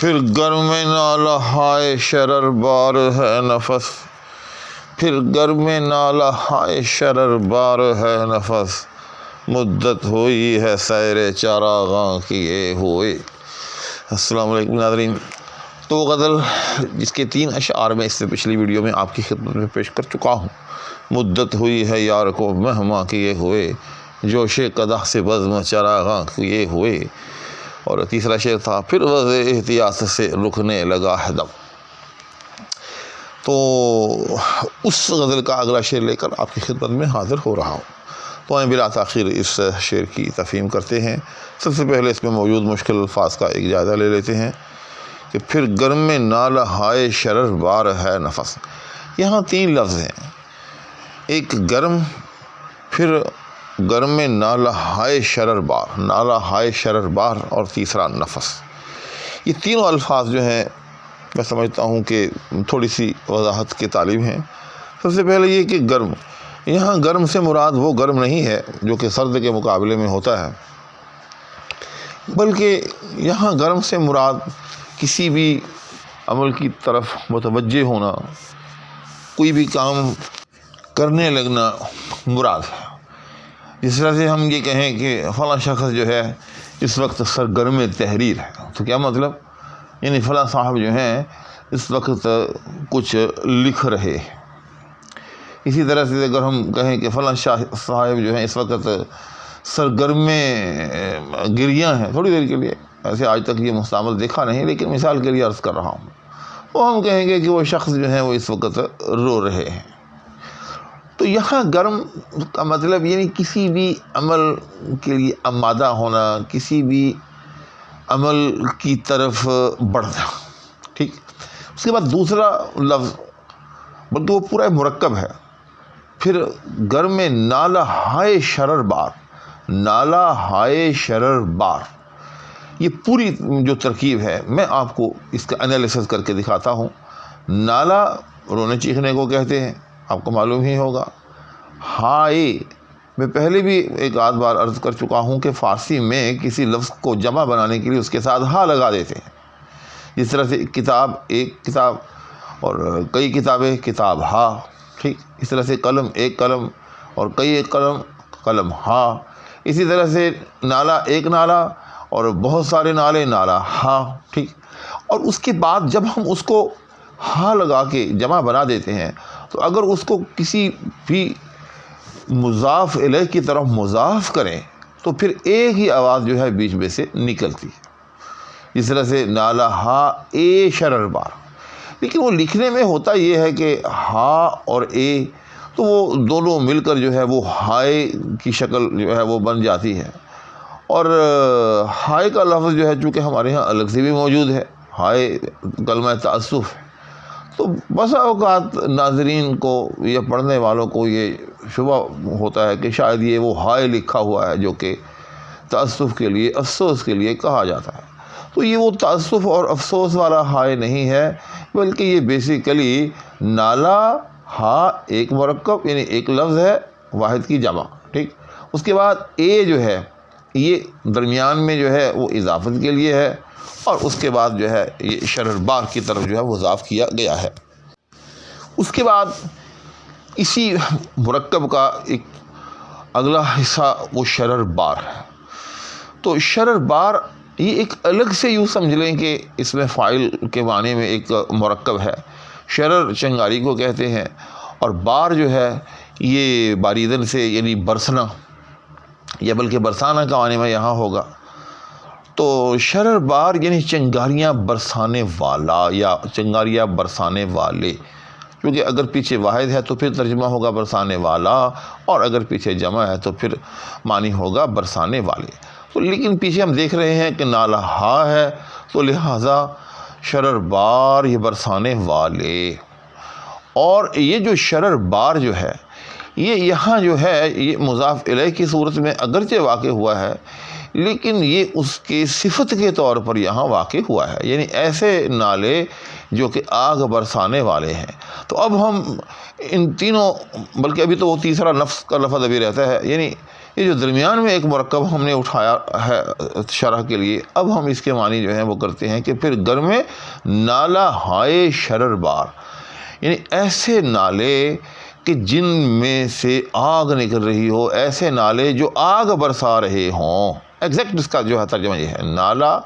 پھر گرم نالہ ہائے شرر بار ہے نفس، پھر گرم نالہ ہائے شرر بار ہے نفس، مدت ہوئی ہے سیر چراغاں کیے ہوئے۔ السلام علیکم ناظرین۔ تو غزل جس کے 3 اشعار میں اس سے پچھلی ویڈیو میں آپ کی خدمت میں پیش کر چکا ہوں۔ مدت ہوئی ہے یار کو مہماں کیے ہوئے، جوش قدح سے بزم چراغاں کیے ہوئے۔ اور تیسرا شعر تھا پھر وضع احتیاط سے رکنے لگا ہے دم۔ تو اس غزل کا اگلا شعر لے کر آپ کی خدمت میں حاضر ہو رہا ہوں۔ تو آئیں بلا تاخیر اس شعر کی تفہیم کرتے ہیں۔ سب سے پہلے اس میں موجود مشکل الفاظ کا ایک جائزہ لے لیتے ہیں کہ پھر گرم نالہ ہائے شرر بار ہے نفس۔ یہاں 3 لفظ ہیں، ایک گرم، پھر گرم نالہ ہائے شرر بار، نالہ ہائے شرر بار، اور تیسرا نفس۔ یہ تینوں الفاظ جو ہیں میں سمجھتا ہوں کہ تھوڑی سی وضاحت کے طالب ہیں۔ سب سے پہلے یہ کہ گرم، یہاں گرم سے مراد وہ گرم نہیں ہے جو کہ سرد کے مقابلے میں ہوتا ہے، بلکہ یہاں گرم سے مراد کسی بھی عمل کی طرف متوجہ ہونا، کوئی بھی کام کرنے لگنا مراد ہے۔ جس طرح سے ہم یہ کہیں کہ فلاں شخص جو ہے اس وقت سرگرم تحریر ہے، تو کیا مطلب؟ یعنی فلاں صاحب جو ہیں اس وقت کچھ لکھ رہے ہیں۔ اسی طرح سے اگر ہم کہیں کہ فلاں صاحب جو ہیں اس وقت سرگرم گریاں ہیں تھوڑی دیر کے لیے، ایسے آج تک یہ مستعمل دیکھا نہیں لیکن مثال کے لیے عرض کر رہا ہوں، تو ہم کہیں گے کہ وہ شخص جو ہے وہ اس وقت رو رہے ہیں۔ تو یہاں گرم کا مطلب یعنی کسی بھی عمل کے لیے آمادہ ہونا، کسی بھی عمل کی طرف بڑھنا، ٹھیک۔ اس کے بعد دوسرا لفظ، بلکہ وہ پورا مرکب ہے، پھر گرم نالہ ہائے شرر بار، نالہ ہائے شرر بار، یہ پوری جو ترکیب ہے میں آپ کو اس کا انالیسس کر کے دکھاتا ہوں۔ نالہ رونے چیخنے کو کہتے ہیں، آپ کو معلوم ہی ہوگا۔ ہائے، میں پہلے بھی ایک آدھ بار عرض کر چکا ہوں کہ فارسی میں کسی لفظ کو جمع بنانے کے لیے اس کے ساتھ ہا لگا دیتے ہیں۔ جس طرح سے کتاب ایک کتاب اور کئی کتابیں کتاب ہا، ٹھیک۔ اس طرح سے قلم ایک قلم اور کئی ایک قلم قلم ہا۔ اسی طرح سے نالہ ایک نالہ اور بہت سارے نالے نالہ ہا، ٹھیک۔ اور اس کے بعد جب ہم اس کو ہا لگا کے جمع بنا دیتے ہیں تو اگر اس کو کسی بھی مضاف الیہ کی طرف مضاف کریں تو پھر ایک ہی آواز جو ہے بیچ میں سے نکلتی ہے۔ جس طرح سے نالہ ہا اے شرر بار، لیکن وہ لکھنے میں ہوتا یہ ہے کہ ہا اور اے تو وہ دونوں مل کر جو ہے وہ ہائے کی شکل جو ہے وہ بن جاتی ہے۔ اور ہائے کا لفظ جو ہے چونکہ ہمارے ہاں الگ سے بھی موجود ہے، ہائے کلمہ تأسف ہے، تو بسا اوقات ناظرین کو یا پڑھنے والوں کو یہ شبہ ہوتا ہے کہ شاید یہ وہ ہائے لکھا ہوا ہے جو کہ تأسف کے لیے، افسوس کے لیے کہا جاتا ہے۔ تو یہ وہ تأسف اور افسوس والا ہائے نہیں ہے، بلکہ یہ بیسیکلی نالہ ہا ایک مرکب یعنی ایک لفظ ہے واحد کی جمع، ٹھیک۔ اس کے بعد اے جو ہے یہ درمیان میں جو ہے وہ اضافت کے لیے ہے، اور اس کے بعد جو ہے یہ شرر بار کی طرف جو ہے وہ اضاف کیا گیا ہے۔ اس کے بعد اسی مرکب کا ایک اگلا حصہ وہ شرر بار ہے۔ تو شرر بار یہ ایک الگ سے یوں سمجھ لیں کہ اس میں فاعل کے معنی میں ایک مرکب ہے۔ شرر چنگاری کو کہتے ہیں، اور بار جو ہے یہ باریدن سے یعنی برسنا یا بلکہ برسانا کا معنی میں یہاں ہوگا۔ تو شرر بار یعنی چنگاریاں برسانے والا یا چنگاریاں برسانے والے، کیونکہ اگر پیچھے واحد ہے تو پھر ترجمہ ہوگا برسانے والا، اور اگر پیچھے جمع ہے تو پھر معنی ہوگا برسانے والے۔ تو لیکن پیچھے ہم دیکھ رہے ہیں کہ نالہ ہا ہے، تو لہٰذا شرر بار یہ برسانے والے، اور یہ جو شرر بار جو ہے یہ یہاں جو ہے یہ مضاف الیہ کی صورت میں اگرچہ واقع ہوا ہے، لیکن یہ اس کے صفت کے طور پر یہاں واقع ہوا ہے، یعنی ایسے نالے جو کہ آگ برسانے والے ہیں۔ تو اب ہم ان تینوں، بلکہ ابھی تو وہ تیسرا نفس کا لفظ ابھی رہتا ہے، یعنی کہ جو درمیان میں ایک مرکب ہم نے اٹھایا ہے شرح کے لیے، اب ہم اس کے معنی جو ہیں وہ کرتے ہیں کہ پھر گر میں نالہ ہائے شرر بار، یعنی ایسے نالے کہ جن میں سے آگ نکل رہی ہو، ایسے نالے جو آگ برسا رہے ہوں۔ ایگزیکٹ اس کا جو ہے ترجمہ یہ ہے، نالہ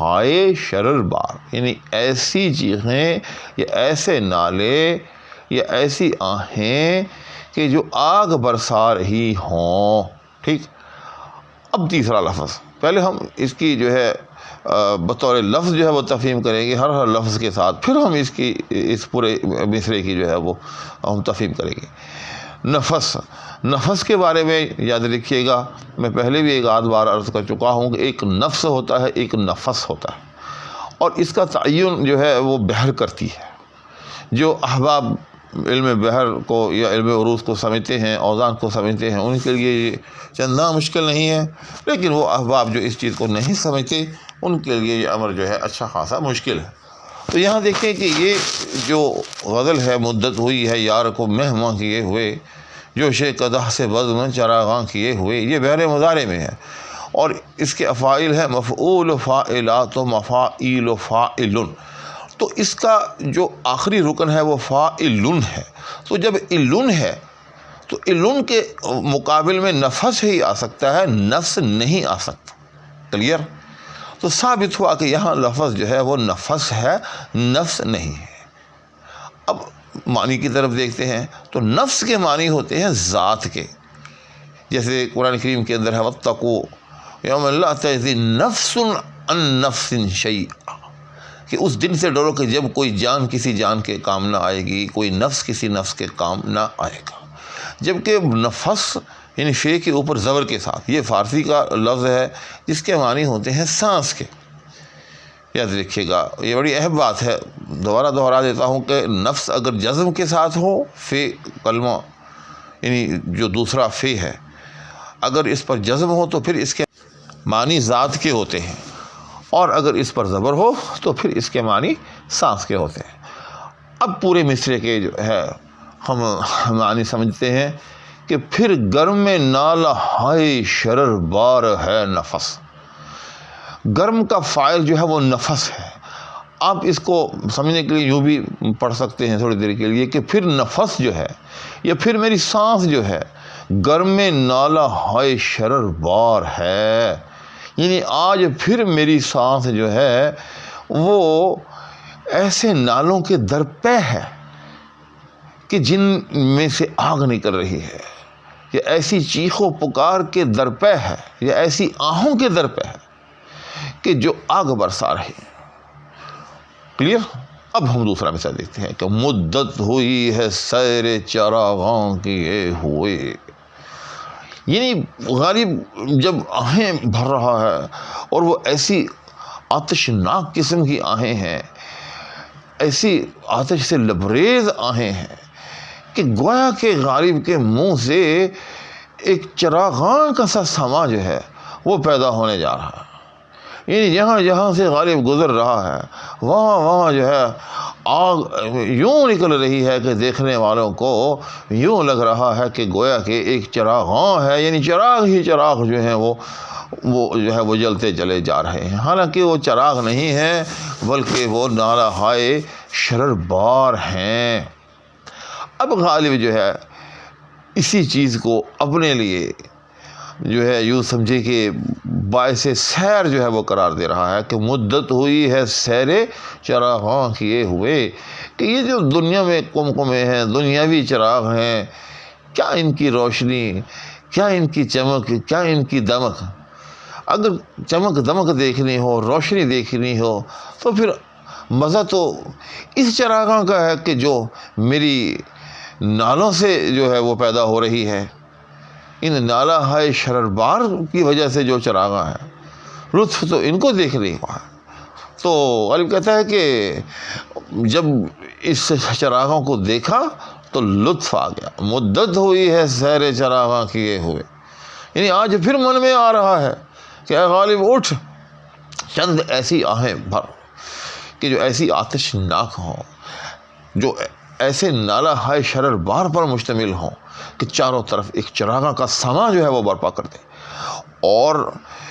ہائے شرر بار، یعنی ایسی چیخیں یا ایسے نالے یا ایسی آہیں کہ جو آگ برسا رہی ہوں۔ ٹھیک، اب تیسرا لفظ، پہلے ہم اس کی جو ہے بطور لفظ جو ہے وہ تفہیم کریں گے ہر لفظ کے ساتھ، پھر ہم اس پورے مصرے کی جو ہے وہ ہم تفہیم کریں گے۔ نفس، نفس کے بارے میں یاد رکھیے گا، میں پہلے بھی ایک آدھ بار عرض کر چکا ہوں کہ ایک نفس ہوتا ہے، ایک نفس ہوتا ہے، اور اس کا تعین جو ہے وہ بحر کرتی ہے۔ جو احباب علم بحر کو یا علم عروض کو سمجھتے ہیں، اوزان کو سمجھتے ہیں، ان کے لیے یہ چندہ مشکل نہیں ہے، لیکن وہ احباب جو اس چیز کو نہیں سمجھتے ان کے لیے یہ امر جو ہے اچھا خاصا مشکل ہے۔ تو یہاں دیکھیں کہ یہ جو غزل ہے، مدت ہوئی ہے یار کو مہماں کیے ہوئے، جوش قدح سے بزم چراغاں کیے ہوئے، یہ بحر مضارع میں ہے، اور اس کے افاعل ہے مفعول و فاعلات و مفاعیل و فاعلن، تو اس کا جو آخری رکن ہے وہ فاعلن ہے۔ تو جب علن ہے تو علن کے مقابل میں نفس ہی آ سکتا ہے، نفس نہیں آ سکتا۔ کلیئر؟ تو ثابت ہوا کہ یہاں لفظ جو ہے وہ نفس ہے، نفس نہیں ہے۔ اب معنی کی طرف دیکھتے ہیں تو نفس کے معنی ہوتے ہیں ذات کے، جیسے قرآن کریم کے اندر ہے وَاتَّقُوا یومَ لَا تَجْزِی نَفْسٌ عَن نَفْسٍ شَیْئًا، کہ اس دن سے ڈرو کہ جب کوئی جان کسی جان کے کام نہ آئے گی، کوئی نفس کسی نفس کے کام نہ آئے گا۔ جبکہ نفس یعنی فے کے اوپر زبر کے ساتھ، یہ فارسی کا لفظ ہے جس کے معنی ہوتے ہیں سانس کے۔ یاد رکھیے گا، یہ بڑی اہم بات ہے، دوبارہ دہرا دیتا ہوں کہ نفس اگر جزم کے ساتھ ہو، فے کلمہ یعنی جو دوسرا فے ہے، اگر اس پر جزم ہو تو پھر اس کے معنی ذات کے ہوتے ہیں، اور اگر اس پر زبر ہو تو پھر اس کے معنی سانس کے ہوتے ہیں۔ اب پورے مصرے کے جو ہے ہم معنی سمجھتے ہیں کہ پھر گرم میں نالہ ہائے شرر بار ہے نفس۔ گرم کا فاعل جو ہے وہ نفس ہے۔ آپ اس کو سمجھنے کے لیے یوں بھی پڑھ سکتے ہیں تھوڑی دیر کے لیے کہ پھر نفس جو ہے یا پھر میری سانس جو ہے گرم میں نالہ ہائے شرر بار ہے، یعنی آج پھر میری سانس جو ہے وہ ایسے نالوں کے درپے ہے کہ جن میں سے آگ نکل رہی ہے، یا ایسی چیخ و پکار کے درپے ہے، یا ایسی آہوں کے درپے ہے کہ جو آگ برسا رہی ہے۔ کلیئر؟ اب ہم دوسرا مثال دیکھتے ہیں کہ مدت ہوئی ہے سیر چراغاں کیے ہوئے، یعنی غالب جب آہیں بھر رہا ہے اور وہ ایسی آتشناک قسم کی آہیں ہیں، ایسی آتش سے لبریز آہیں ہیں کہ گویا کہ غالب کے منہ سے ایک چراغاں کا سا سما جو ہے وہ پیدا ہونے جا رہا ہے، یعنی جہاں جہاں سے غالب گزر رہا ہے وہاں وہاں جو ہے آگ یوں نکل رہی ہے کہ دیکھنے والوں کو یوں لگ رہا ہے کہ گویا کہ ایک چراغاں ہے، یعنی چراغ ہی چراغ جو ہیں وہ جو ہے وہ جلتے چلے جا رہے ہیں، حالانکہ وہ چراغ نہیں ہے بلکہ وہ نالہ ہائے شرر بار ہیں۔ اب غالب جو ہے اسی چیز کو اپنے لیے جو ہے یوں سمجھے کہ باعث سیر جو ہے وہ قرار دے رہا ہے کہ مدت ہوئی ہے سیر چراغاں کیے ہوئے، کہ یہ جو دنیا میں قمقمے ہیں، دنیاوی چراغ ہیں، کیا ان کی روشنی، کیا ان کی چمک، کیا ان کی دمک، اگر چمک دمک دیکھنی ہو، روشنی دیکھنی ہو تو پھر مزہ تو اس چراغاں کا ہے کہ جو میری نالوں سے جو ہے وہ پیدا ہو رہی ہے، ان نالہ ہائے شرر بار کی وجہ سے جو چراغاں ہیں، لطف تو ان کو دیکھنے کا ہے۔ تو غالب کہتا ہے کہ جب اس چراغوں کو دیکھا تو لطف آ گیا، مدت ہوئی ہے سیر چراغاں کیے ہوئے، یعنی آج پھر من میں آ رہا ہے کہ اے غالب اٹھ، چند ایسی آہیں بھر کہ جو ایسی آتشناک ہوں، جو ایسے نالہ ہائے شرر بار پر مشتمل ہوں کہ چاروں طرف ایک چراغاں کا سما جو ہے وہ برپا کر دے، اور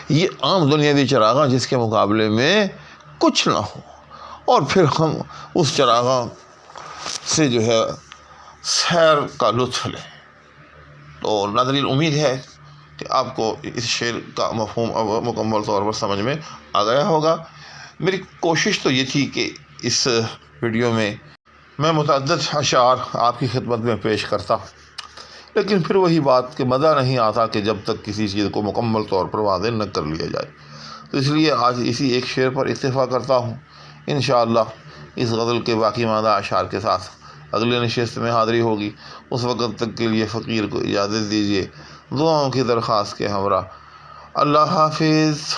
یہ عام دنیاوی چراغاں جس کے مقابلے میں کچھ نہ ہو، اور پھر ہم اس چراغاں سے جو ہے سیر کا لطف لیں۔ تو ناظرین، امید ہے کہ آپ کو اس شعر کا مفہوم اب مکمل طور پر سمجھ میں آ گیا ہوگا۔ میری کوشش تو یہ تھی کہ اس ویڈیو میں متعدد اشعار آپ کی خدمت میں پیش کرتا، لیکن پھر وہی بات کہ مزہ نہیں آتا کہ جب تک کسی چیز کو مکمل طور پر واضح نہ کر لیا جائے۔ تو اس لیے آج اسی ایک شعر پر اکتفا کرتا ہوں۔ انشاءاللہ اس غزل کے باقی ماندہ اشعار کے ساتھ اگلے نشست میں حاضری ہوگی۔ اس وقت تک کے لیے فقیر کو اجازت دیجیے، دعاؤں کی درخواست کے ہمراہ۔ اللہ حافظ۔